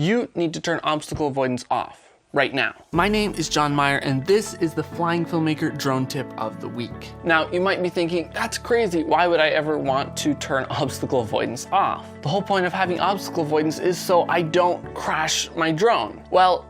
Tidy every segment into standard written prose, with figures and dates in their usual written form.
you need to turn obstacle avoidance off right now. My name is John Meyer, and this is the Flying Filmmaker drone tip of the week. Now, you might be thinking, that's crazy. Why would I ever want to turn obstacle avoidance off? The whole point of having obstacle avoidance is so I don't crash my drone. Well,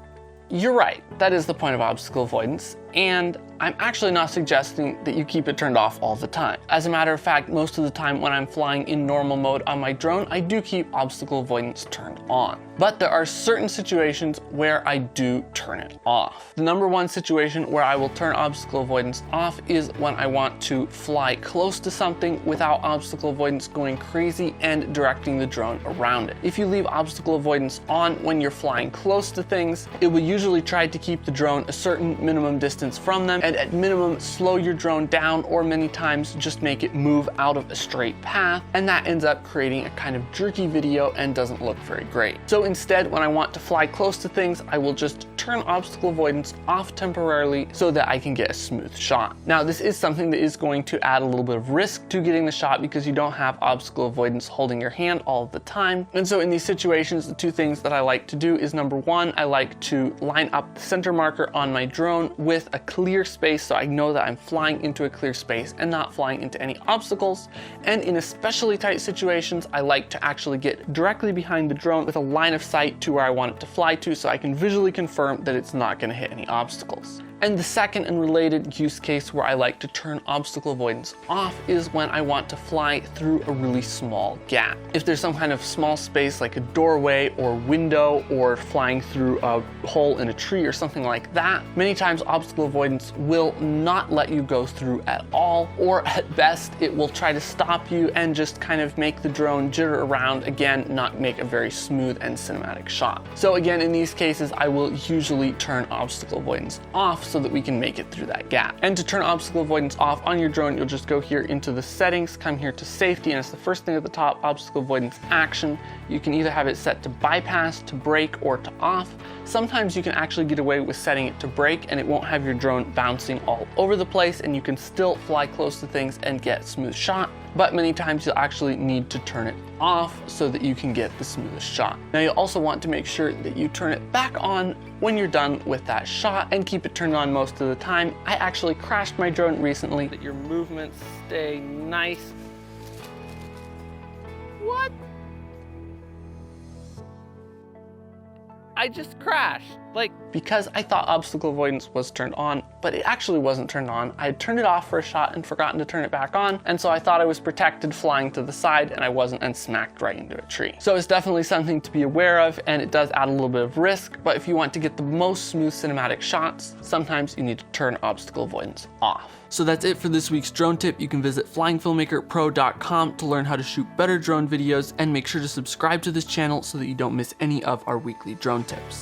you're right. That is the point of obstacle avoidance. And I'm actually not suggesting that you keep it turned off all the time. As a matter of fact, most of the time when I'm flying in normal mode on my drone, I do keep obstacle avoidance turned on. But there are certain situations where I do turn it off. The number one situation where I will turn obstacle avoidance off is when I want to fly close to something without obstacle avoidance going crazy and directing the drone around it. If you leave obstacle avoidance on when you're flying close to things, it will usually try to keep the drone a certain minimum distance from them, and at minimum slow your drone down, or many times just make it move out of a straight path, and that ends up creating a kind of jerky video and doesn't look very great. So instead, when I want to fly close to things, I will just turn obstacle avoidance off temporarily so that I can get a smooth shot. Now, this is something that is going to add a little bit of risk to getting the shot because you don't have obstacle avoidance holding your hand all of the time. And so in these situations, the two things that I like to do is, number one, I like to line up the center marker on my drone with a clear space so I know that I'm flying into a clear space and not flying into any obstacles. And in especially tight situations, I like to actually get directly behind the drone with a line of sight to where I want it to fly to so I can visually confirm that it's not going to hit any obstacles. And the second and related use case where I like to turn obstacle avoidance off is when I want to fly through a really small gap. If there's some kind of small space like a doorway or window, or flying through a hole in a tree or something like that, many times obstacle avoidance will not let you go through at all, or at best it will try to stop you and just kind of make the drone jitter around, again, not make a very smooth and cinematic shot. So again, in these cases, I will usually turn obstacle avoidance off so that we can make it through that gap. And to turn obstacle avoidance off on your drone, you'll just go here into the settings, come here to safety, and it's the first thing at the top, obstacle avoidance action. You can either have it set to bypass, to brake, or to off. Sometimes you can actually get away with setting it to brake and it won't have your drone bouncing all over the place, and you can still fly close to things and get a smooth shot. But many times you'll actually need to turn it off so that you can get the smoothest shot. Now, you'll also want to make sure that you turn it back on when you're done with that shot and keep it turned on most of the time. I actually crashed my drone recently. That your movements stay nice. What? I just crashed. Because I thought obstacle avoidance was turned on, but it actually wasn't turned on. I had turned it off for a shot and forgotten to turn it back on, and so I thought I was protected flying to the side, and I wasn't, and smacked right into a tree. So it's definitely something to be aware of, and it does add a little bit of risk, but if you want to get the most smooth cinematic shots, sometimes you need to turn obstacle avoidance off. So that's it for this week's drone tip. You can visit flyingfilmmakerpro.com to learn how to shoot better drone videos, and make sure to subscribe to this channel so that you don't miss any of our weekly drone tips.